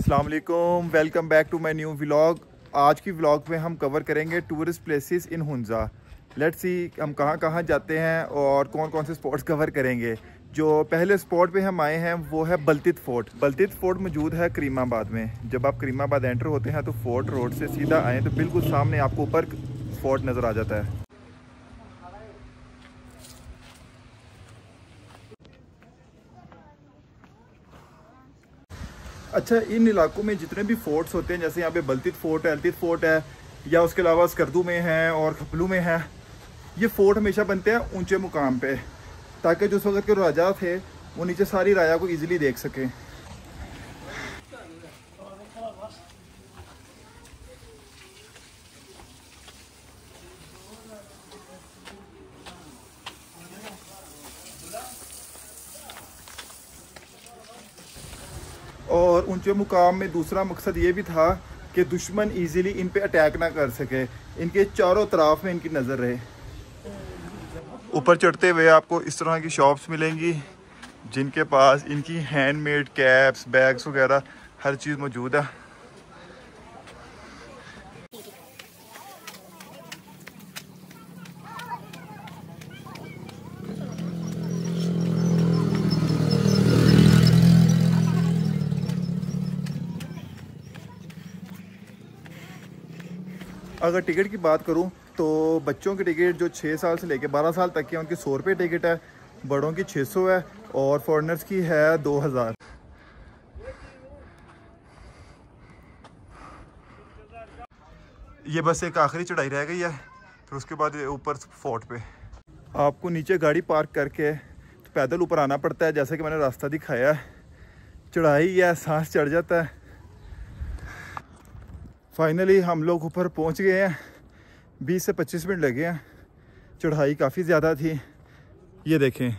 अस्सलाम वालेकुम, welcome back to my new vlog. आज की व्लॉग में हम कवर करेंगे tourist places in Hunza. Let's see हम कहाँ कहाँ जाते हैं और कौन कौन से स्पॉट्स कवर करेंगे। जो पहले स्पॉट पे हम आए हैं वो है बल्तित फोर्ट। बल्तित फोर्ट मौजूद है करीमाबाद में। जब आप करीमाबाद एंटर होते हैं तो फोर्ट रोड से सीधा आएँ तो बिल्कुल सामने आपको ऊपर फोर्ट नज़र आ जाता है। अच्छा, इन इलाकों में जितने भी फोर्ट्स होते हैं, जैसे यहाँ पे बल्तित फोर्ट है, अलतित फोर्ट है, या उसके अलावा स्कर्दू में है और खपलू में है, ये फोर्ट हमेशा बनते हैं ऊंचे मुकाम पे, ताकि जो उस वक्त के राजा थे वो नीचे सारी राया को इजीली देख सकें। और ऊंचे मुकाम में दूसरा मकसद ये भी था कि दुश्मन इजीली इन पे अटैक ना कर सके, इनके चारों तरफ में इनकी नज़र रहे। ऊपर चढ़ते हुए आपको इस तरह की शॉप्स मिलेंगी जिनके पास इनकी हैंडमेड कैप्स, बैग्स वगैरह हर चीज़ मौजूद है। अगर टिकट की बात करूं तो बच्चों की टिकट जो 6 साल से लेकर 12 साल तक की है उनकी 100 रुपये टिकट है, बड़ों की 600 है और फॉरेनर्स की है 2000। ये बस एक आखिरी चढ़ाई रह गई है, फिर उसके बाद ऊपर फोर्ट पे आपको नीचे गाड़ी पार्क करके तो पैदल ऊपर आना पड़ता है। जैसे कि मैंने रास्ता दिखाया है, चढ़ाई है, सांस चढ़ जाता है। फाइनली हम लोग ऊपर पहुंच गए हैं। 20 से 25 मिनट लगे हैं, चढ़ाई काफ़ी ज़्यादा थी। ये देखें,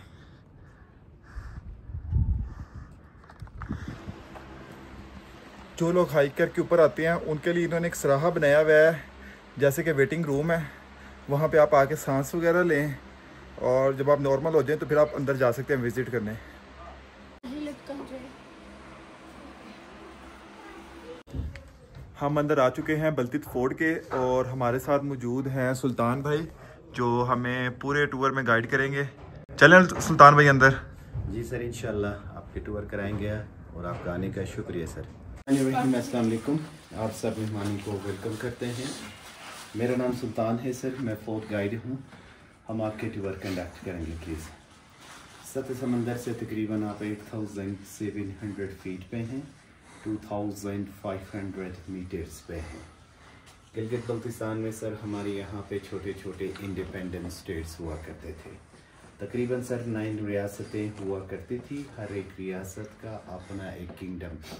जो लोग हाइक करके ऊपर आते हैं उनके लिए इन्होंने एक सराहा बनाया हुआ है, जैसे कि वेटिंग रूम है। वहाँ पे आप आके सांस वगैरह लें और जब आप नॉर्मल हो जाएं तो फिर आप अंदर जा सकते हैं विज़िट करने। हम अंदर आ चुके हैं बल्तित फोर्ट के और हमारे साथ मौजूद हैं सुल्तान भाई, जो हमें पूरे टूर में गाइड करेंगे। चलें सुल्तान भाई अंदर। जी सर, इंशाल्लाह आपके टूर कराएंगे और आपका आने का शुक्रिया सर। अस्सलाम वालेकुम, आप सब मेहमानों को वेलकम करते हैं। मेरा नाम सुल्तान है सर, मैं फोर्ट गाइड हूँ। हम आपके टूर कंडक्ट करेंगे प्लीज़। सतह समंदर से तकरीबन आप 8700 फीट पे हैं, 2500 मीटर्स पे हैं। गिलगित बल्तिस्तान में सर हमारे यहाँ पे छोटे छोटे इंडिपेंडेंट स्टेट्स हुआ करते थे। तकरीबन सर 9 रियासतें हुआ करती थी। हर एक रियासत का अपना एक किंगडम था,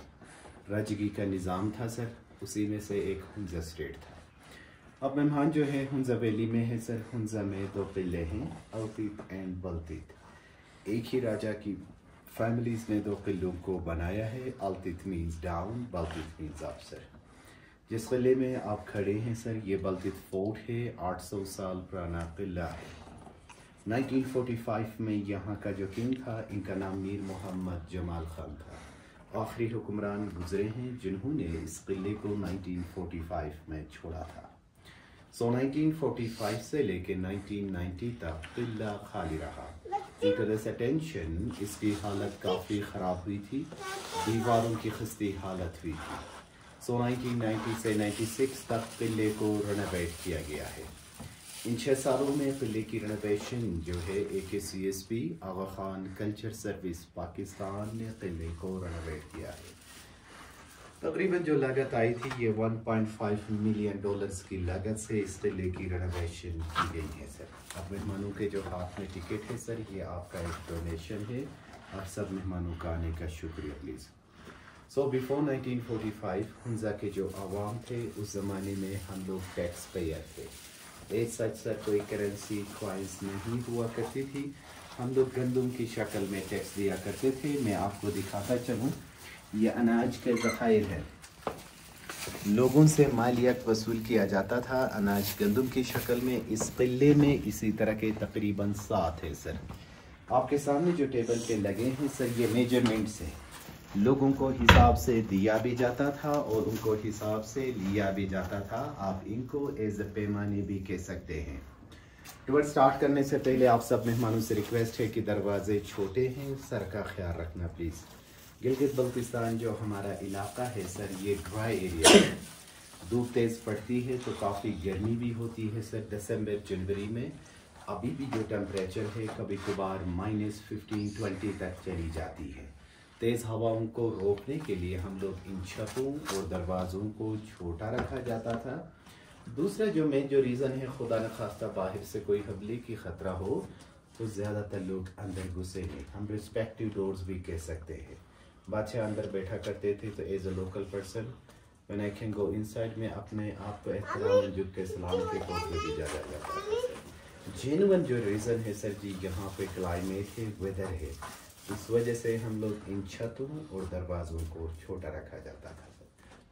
राजगी का निज़ाम था सर। उसी में से एक हुंजा स्टेट था। अब मेहमान जो है हुंजा वैली में है सर। हुंजा में 2 किले हैं, अलतित एंड बल्तित। एक ही राजा की फैमिलीज ने 2 किलों को बनाया है। Altit means down, Baltit means up sir. जिस किले में आप खड़े हैं सर, ये बल्तित फोर्ट है। 800 साल पुराना किला है। 1945 में यहाँ का जो किंग था, इनका नाम मीर मोहम्मद जमाल खान था। आखिरी हुक्मरान गुजरे हैं जिन्होंने इस किले को 1945 में छोड़ा था। 1945 से लेकर 1990 तक किला खाली रहा। Due to this attention, इसकी हालत काफ़ी ख़राब हुई थी, दीवारों की खस्ती हालत हुई थी। 1990 से 96 तक किले को रेनोवेट किया गया है। इन 6 सालों में किले की रेनोवेशन जो है AKCSP आगा खान कल्चर सर्विस पाकिस्तान ने किले को रेनोवेट किया है। तकरीबन जो लागत आई थी ये $1.5 मिलियन की लागत से इस किले की रेनोवेशन की गई है सर। अब मेहमानों के जो हाथ में टिकट है सर, ये आपका एक डोनेशन है। आप सब मेहमानों का आने का शुक्रिया प्लीज़। बिफोर 1945 हुंजा के जो आवाम थे उस ज़माने में हम लोग टैक्स पेयर थे। एक सच सर कोई करेंसी क्वाइंस नहीं हुआ करती थी। हम लोग गंदम की शक्ल में टैक्स दिया करते थे। मैं आपको दिखाता चलूँ, ये अनाज के ज़खायर है। लोगों से मालियत वसूल किया जाता था अनाज गंदम की शक्ल में। इस किले में इसी तरह के तकरीबन 7 है सर। आपके सामने जो टेबल पे लगे हैं सर, ये मेजरमेंट्स है। लोगों को हिसाब से दिया भी जाता था और उनको हिसाब से लिया भी जाता था। आप इनको एज ए पैमाने भी कह सकते हैं। टूर स्टार्ट करने से पहले आप सब मेहमानों से रिक्वेस्ट है कि दरवाजे छोटे हैं, सर का ख्याल रखना प्लीज़। गिलगित बल्तिस्तान जो हमारा इलाका है सर, ये ड्राई एरिया है। धूप तेज़ पड़ती है तो काफ़ी गर्मी भी होती है सर। दिसंबर जनवरी में अभी भी जो टेम्परेचर है कभी कभार -15-20 तक चली जाती है। तेज़ हवाओं को रोकने के लिए हम लोग इन छतों और दरवाज़ों को छोटा रखा जाता था। दूसरा जो मेजर रीज़न है, खुदा न खास्ता बाहर से कोई हमले की ख़तरा हो तो ज़्यादातर लोग अंदर घुसे हैं। हम रिस्पेक्टिव डोर्स भी कह सकते हैं। बादशाह अंदर बैठा करते थे तो as a local person when I can go inside में अपने आप को एहतराम जुट के सलाम के तौर पर भी जाता जाता है। जेन्युइन जो रीज़न है सर जी, यहाँ पे क्लाइमेट है, वेदर है, इस वजह से हम लोग इन छतों और दरवाज़ों को छोटा रखा जाता था।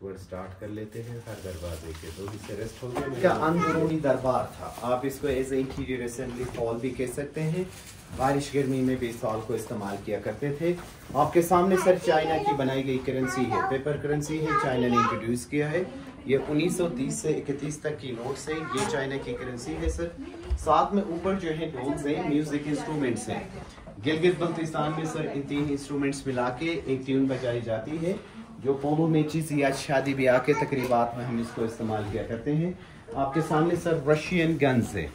वर्ड स्टार्ट कर लेते हैं। हर दरवाजे के दो हिस्से रेस्ट हो गए। क्या अंदरूनी दरबार था, आप इसको as a interior assembly hall भी कह सकते हैं। बारिश गर्मी में भी इस हॉल को इस्तेमाल किया करते थे। आपके सामने सर चाइना की बनाई गई करेंसी है, पेपर करेंसी है, चाइना ने इंट्रोड्यूस किया है। ये 1930 से 31 तक की नोट्स है, ये चाइना की करेंसी है सर। साथ में ऊपर जो है डोल्स हैं, म्यूजिक इंस्ट्रूमेंट्स हैं। गिलगित बल्तिस्तान में सर इन 3 इंस्ट्रूमेंट्स मिला के एक ट्यून बजाई जाती है, जो पोलो मैचेस या शादी ब्याह के तकरीबात में हम इसको इस्तेमाल किया करते हैं। आपके सामने सर रशियन गन्स है।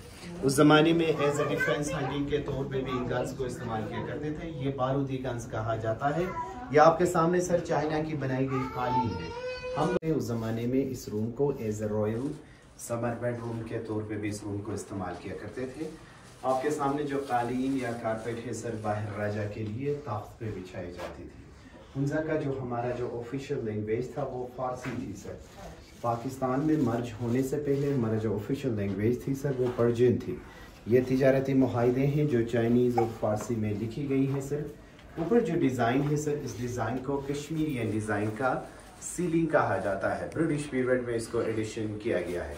उस ज़माने में एज ए डिफेंस हंटिंग के तौर पे भी इन गन्स को इस्तेमाल किया करते थे। ये बारूदी गन्स कहा जाता है। या आपके सामने सर चाइना की बनाई गई कालीन है। हम उस ज़माने में इस रूम को as a royal summer bedroom के तौर पे भी इस रूम को इस्तेमाल किया करते थे। आपके सामने जो कालीन या कारपेट है सर, बाहर राजा के लिए ताख्त पे बिछाई जाती थी। हुंजा का जो हमारा जो ऑफिशियल लैंग्वेज था वो फारसी थी सर। पाकिस्तान में मर्ज होने से पहले हमारा जो ऑफिशियल लैंग्वेज थी सर वो पर्शियन थी। ये तिजारती मुआहदे हैं जो चाइनीज़ और फारसी में लिखी गई है सर। ऊपर जो डिज़ाइन है सर, इस डिज़ाइन को कश्मीरियन डिज़ाइन का सीलिंग कहा जाता है। ब्रिटिश पीरियड में इसको एडिशन किया गया है।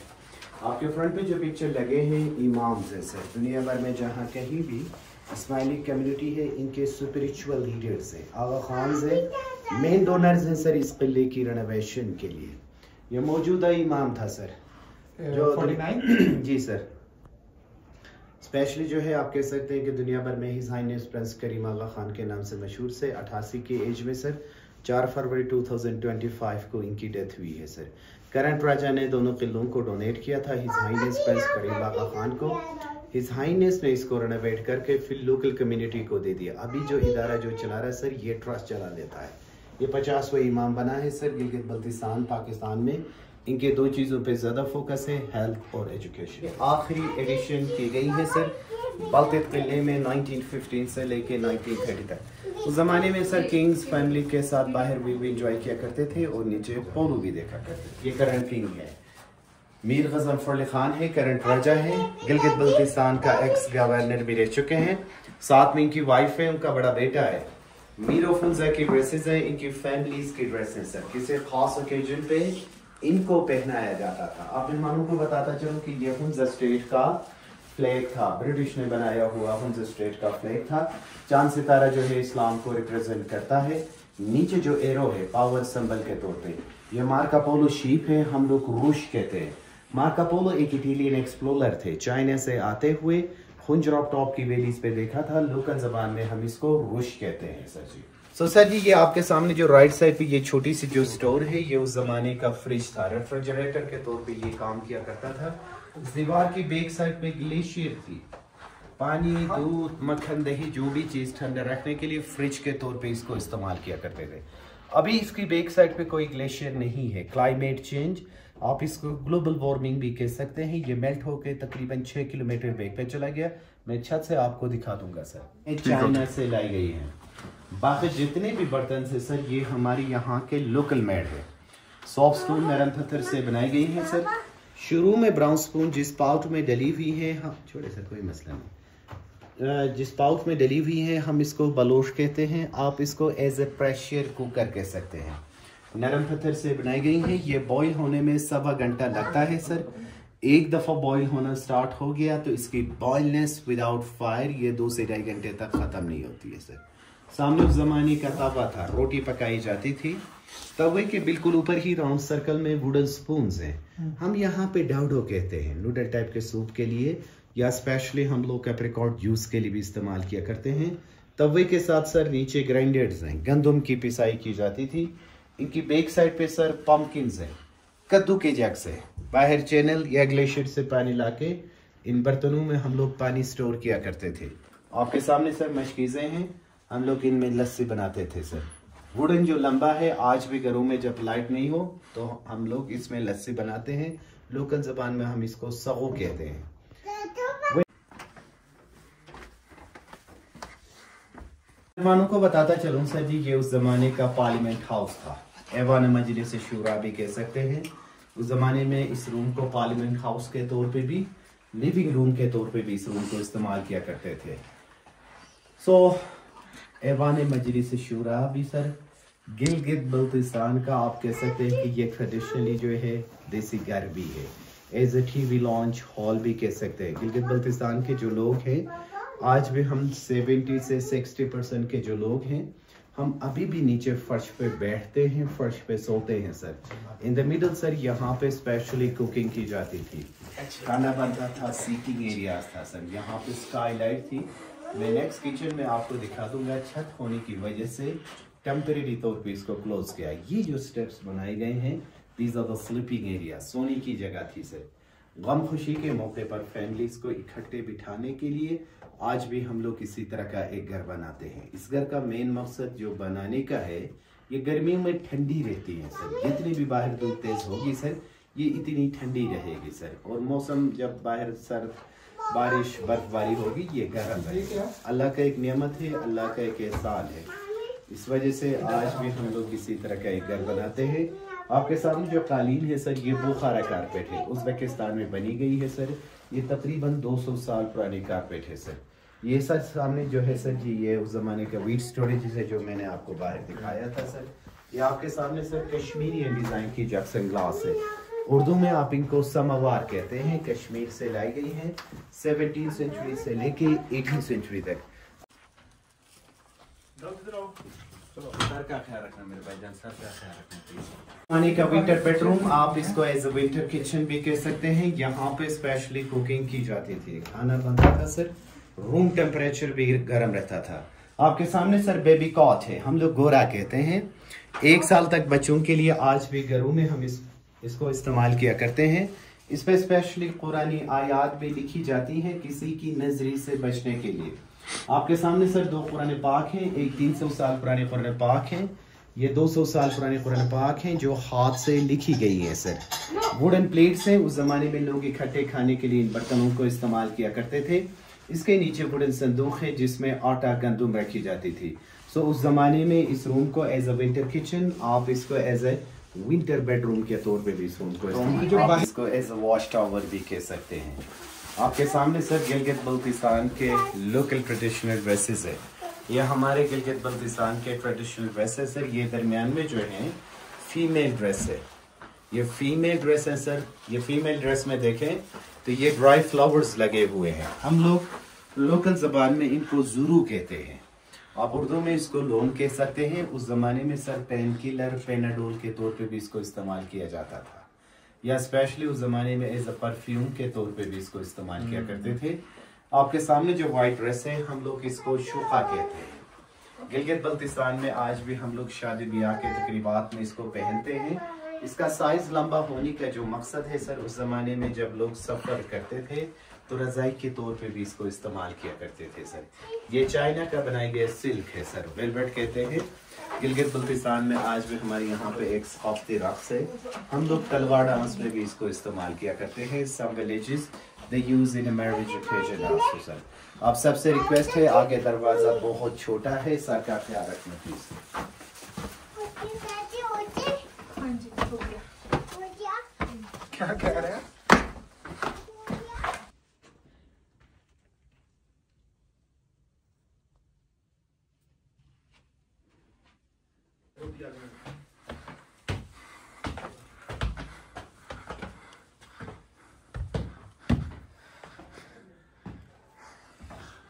आपके फ्रंट पे जो पिक्चर लगे हैं इमाम्स हैं सर। दुनिया भर में जहाँ कहीं भी इस्माइली कम्युनिटी है, इनके स्पिरिचुअल लीडर्स हैं, आगा खान है, मेन डोनर्स हैं सर इस किले की रेनोवेशन के लिए। ये मौजूदा इमाम था सर जो 49 जी सर। स्पेशली जो है आप कह सकते हैं कि दुनिया भर में his highness prince Karim Aga Khan के नाम से मशहूर से 88 की एज में सर 4 फरवरी 2025 को इनकी डेथ हुई है सर। करंट राजा ने दोनों किलों को डोनेट किया था his highness prince Karim Aga Khan को। हिज हाइनेस ने इसको रेनोवेट करके फिर लोकल कम्युनिटी को दे दिया। अभी जो इदारा जो चला रहा है सर, ये ट्रस्ट चला देता है। ये 50वां इमाम बना है सर गिलगित बल्तिस्तान पाकिस्तान में। इनके 2 चीज़ों पे ज़्यादा फोकस है, हेल्थ और एजुकेशन। आखिरी एडिशन की गई है सर बल्तित किले में 1915 से लेके 1930 तक। उस ज़माने में सर किंग्स फैमिली के साथ बाहर भी इंजॉय किया करते थे और नीचे पोलो भी देखा करते थे। ये करंट किंग है, मीर गज़नफर अली खान है, करंट राजा है। गिलगित बल्तिस्तान का एक्स गवर्नर भी रह चुके हैं। साथ में इनकी वाइफ है, उनका बड़ा बेटा है। मीर ऑफ हुंजा की ड्रेसेस हैं, इनकी फैमिलीज की ड्रेसेस सर। किसी खास ओकेजन पे इनको पहनाया जाता था। आप मेहमानों को बताता चलूं कि ये हुंजा स्टेट का फ्लैग था, ब्रिटिश ने बनाया हुआ हुंजा स्टेट का फ्लैग था। चांद सितारा जो है इस्लाम को रिप्रेजेंट करता है। नीचे जो एरो है पावर सिंबल के तौर पे, ये मार्को पोलो शीप है, हम लोग रूश कहते हैं। मार्को पोलो एक इटालियन एक्सप्लोरर थे, चाइना से आते हुए खुंजराब टॉप की वैलीज पे देखा था। लोकल जबान में हम इसको रूश कहते हैं सर जी। सर जी, ये आपके सामने जो राइट साइड पे ये छोटी सी जो स्टोर है, ये उस जमाने का फ्रिज था, रेफ्रिजरेटर के तौर पे ये काम किया करता था। दीवार की बैक साइड पे ग्लेशियर थी, पानी, दूध, मक्खन, दही, जो भी चीज ठंडा रखने के लिए फ्रिज के तौर पे इसको इस्तेमाल किया करते थे। अभी इसकी बैक साइड पे कोई ग्लेशियर नहीं है। क्लाइमेट चेंज, आप इसको ग्लोबल वार्मिंग भी कह सकते हैं। ये मेल्ट होकर तकरीबन 6 किलोमीटर बैक पे चला गया। मैं छत से आपको दिखा दूंगा सर। ये चाइना से लाई गई है। बाकी जितने भी बर्तन है सर, ये हमारी यहाँ के लोकल मेड है। सॉफ्ट स्पून नरम पत्थर से बनाई गई है सर। शुरू में ब्राउन स्पून जिस पाउट में डली हुई है, हाँ छोड़े सर कोई मसला नहीं, जिस पाउट में डली हुई है हम इसको बलोश कहते हैं। आप इसको एज ए प्रेशर कुकर कह सकते हैं। नरम पत्थर से बनाई गई है। ये बॉईल होने में 1.25 घंटा लगता है सर। एक दफ़ा बॉईल होना स्टार्ट हो गया तो इसकी बॉयलनेस विदाउट फायर ये 2 से 2.5 घंटे तक ख़त्म नहीं होती है सर। सामने उस जमाने का तवा था, रोटी पकाई जाती थी। तवे के बिल्कुल ऊपर ही राउंड सर्कल में वुडन स्पून्स हैं। हम यहाँ पे डाउडो कहते हैं नूडल टाइप के सूप के लिए, या स्पेशली हम लोग एप्रिकॉट जूस के लिए भी इस्तेमाल किया करते हैं। तवे के साथ सर नीचे ग्राइंडर्स हैं, गंदम की पिसाई की जाती थी। इनकी बैक साइड पे सर पम्पकिन्स हैं, कद्दू के जग से बाहर चैनल या ग्लेशियर से पानी लाके इन बर्तनों में हम लोग पानी स्टोर किया करते थे। आपके सामने सर मशकीज़ें हैं, हम लोग इनमें लस्सी बनाते थे सर। वुडन जो लंबा है, आज भी घरों में जब लाइट नहीं हो तो हम लोग इसमें लस्सी बनाते हैं। लोकल जबान में हम इसको सगो कहते हैं। मेहमानों को बताता चलूं सर जी, ये उस जमाने का पार्लियामेंट हाउस था, ऐवान मजलिस शूरा भी कह सकते हैं। उस जमाने में इस रूम को पार्लियामेंट हाउस के तौर पे भी, लिविंग रूम के तौर पे भी इस रूम को इस्तेमाल किया करते थे। ऐवान मजलिस शूरा भी सर गिलगित बल्तिस्तान का आप कह सकते हैं कि ये ट्रेडिशनली जो है देसी घर भी है, as a TV lounge hall भी कह सकते हैं। गिलगित बल्तिस्तान के जो लोग हैं, आज भी हम 70 से 60% के जो लोग हैं, हम अभी भी नीचे फर्श पे बैठते हैं, फर्श पे सोते हैं sir. In the middle sir यहाँ पे स्पेशली कुकिंग की जाती थी, खाना बनता था, सीटिंग एरियाज था सर, यहाँ पे स्काईलाइट थी। मैं नेक्स्ट किचन में आपको दिखा दूंगा। छत होने की वजह से टेम्परेरी तौर पे इसको क्लोज किया। ये जो स्टेप्स बनाए गए हैं, these are the sleeping area, सोने की जगह थी सर। गम खुशी के मौके पर फैमिलीज को इकट्ठे बिठाने के लिए आज भी हम लोग इसी तरह का एक घर बनाते हैं। इस घर का मेन मकसद जो बनाने का है, ये गर्मियों में ठंडी रहती है सर। जितनी भी बाहर धूप तेज होगी सर, ये इतनी ठंडी रहेगी सर। और मौसम जब बाहर सर्द बारिश बर्फबारी होगी, ये गर्म रहेगा। अल्लाह का एक नेमत है, अल्लाह का एक एहसान है। इस वजह से आज भी हम लोग इसी तरह का एक घर बनाते हैं। आपके सामने जो कालीन है सर, ये बुखारा कारपेट है, उज़्बेकिस्तान में बनी गई है सर। ये तकरीबन 200 साल पुरानी कारपेट है सर। ये सर सामने जो है सर जी, ये उस जमाने का वीट स्टोरेज है जो मैंने आपको बाहर दिखाया था सर। ये आपके सामने सर कश्मीरी डिजाइन की जक्सन ग्लास है। उर्दू में आप इनको समवार कहते हैं, कश्मीर से लाई गई है। 17वीं सेंचुरी से लेके 18वीं सेंचुरी तक। सर का ख्याल रखना मेरे भाईजान, सर का ख्याल रखना प्लीज। पानी का विंटर बेडरूम, आप इसको एज अ विंटर किचन भी कह सकते हैं। यहाँ पे स्पेशली कुकिंग की जाती थी, खाना बनता था सर। रूम टेम्परेचर भी गर्म रहता था। आपके सामने सर बेबी कॉट है, हम लोग गोरा कहते हैं। 1 साल तक बच्चों के लिए आज भी घरों में हम इसको इस्तेमाल किया करते हैं। इस पे स्पेशली कुरानी आयात भी लिखी जाती हैं किसी की नजरी से बचने के लिए। आपके सामने सर 2 कुरान पाक हैं, एक 300 साल पुराने कुरान पाक हैं, ये 200 साल पुराने कुरान पाक हैं जो हाथ से लिखी गई है सर। वुडन प्लेट्स हैं, उस जमाने में लोग इकट्ठे खाने के लिए इन बर्तनों को इस्तेमाल किया करते थे। इसके नीचे वुडन संदूक है जिसमें आटा गंदम रखी जाती थी। उस जमाने में इस रूम को एज अ विंटर किचन, आप इसको एज ए विंटर बेडरूम के तौर पे भी इस रूम को इसको एज अ वॉश टावर भी कह सकते हैं। आपके सामने सर गिलगित बल्तिस्तान के लोकल ट्रेडिशनल ड्रेसेस है। ये हमारे गिलगित बल्तिस्तान के ट्रेडिशनल ड्रेसेस है। ये दरमियान में जो है फीमेल ड्रेस है, ये फीमेल ड्रेस है सर। ये फीमेल ड्रेस में देखें तो ये ड्राई फ्लावर्स लगे हुए हैं। हम लोग लोकल जबान में इनको जुरू कहते हैं, आप उर्दू में इसको लोन कह सकते हैं। उस जमाने में सर पेन किलर, पेनाडोल के तौर पे भी इसको इस्तेमाल किया जाता था, या स्पेशली उस जमाने में एज अ परफ्यूम के तौर पे भी इसको इस्तेमाल किया करते थे। आपके सामने जो वाइट ड्रेस है, हम लोग इसको शुखा कहते हैं। गिलगित बल्तिस्तान में आज भी हम लोग शादी ब्याह के तकरीबात में इसको पहनते हैं। इसका साइज लंबा होने का जो मकसद है सर, उस जमाने में जब लोग सफर करते थे तो रजाई के तौर पे भी इसको इस्तेमाल किया करते थे सर। ये चाइना का बनाया गया सिल्क है सर, वेलवेट कहते हैं। गिलगित बल्तिस्तान में आज भी हमारे यहाँ पे एक सकाफती रक्स है, हम लोग तलवार डांस में भी इसको इस्तेमाल किया करते हैं। Some villages they use in marriage occasion also sir. आप सबसे रिक्वेस्ट है, आगे दरवाजा बहुत छोटा है, सर का ख्याल रखना प्लीज। क्या कह रहे हैं?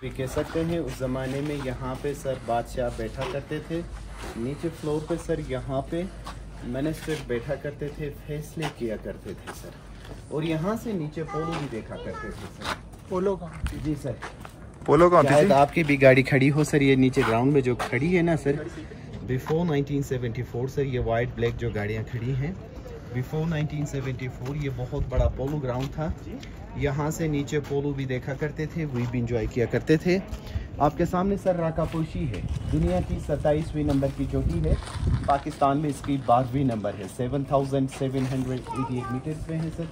भी कह सकते हैं। उस ज़माने में यहाँ पे सर बादशाह बैठा करते थे। नीचे फ्लोर पे सर यहाँ पे मिनिस्टर बैठा करते थे, फैसले किया करते थे सर। और यहाँ से नीचे पोलो भी देखा करते थे सर। पोलो का? जी सर। पोलो कौन थी? आपकी भी गाड़ी खड़ी हो सर, ये नीचे ग्राउंड में जो खड़ी है ना सर, बिफोर 1974 सर, ये वाइट ब्लैक जो गाड़ियाँ खड़ी हैं बिफोर 1974 ये बहुत बड़ा पोलो ग्राउंड था। यहाँ से नीचे पोलो भी देखा करते थे, वही भी इंजॉय किया करते थे। आपके सामने सर राकापोशी है, दुनिया की 27वीं नंबर की चोटी है। पाकिस्तान में इसकी 12वीं नंबर है, 7,788 मीटर्स पे है सर।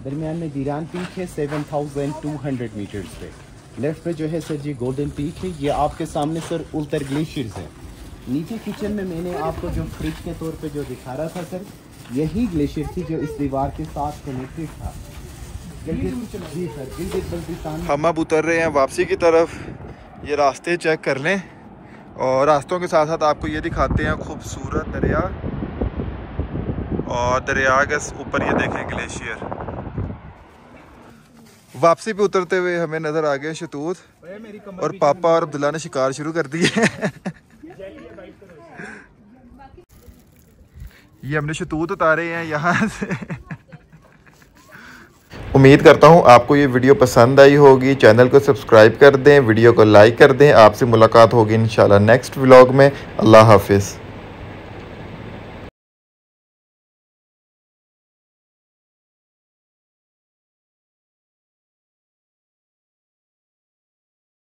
दरमियान में दीरान पीक है 7,200 मीटर्स पे। लेफ्ट पे जो है सर जी गोल्डन पीक है। ये आपके सामने सर उल्तर ग्लेशियर्स है। नीचे किचन में मैंने आपको जो फ्रिज के तौर पे जो दिखा रहा था सर, यही ग्लेशियर थी जो इस दीवार के साथ कनेक्टेड था। जी सर, हम अब उतर रहे हैं वापसी की तरफ। ये रास्ते चेक कर लें और रास्तों के साथ साथ आपको ये दिखाते हैं खूबसूरत दरिया, और दरिया के ऊपर ये देखें ग्लेशियर। वापसी पे उतरते हुए हमें नज़र आ गए शतूत, और पापा और अब्दुल्ला ने शिकार शुरू कर दिए। ये हमने शतूत उतारे हैं यहाँ से। उम्मीद करता हूँ आपको ये वीडियो पसंद आई होगी। चैनल को सब्सक्राइब कर दें, वीडियो को लाइक कर दें। आपसे मुलाकात होगी इंशाल्लाह नेक्स्ट व्लॉग में। अल्लाह हाफिज़।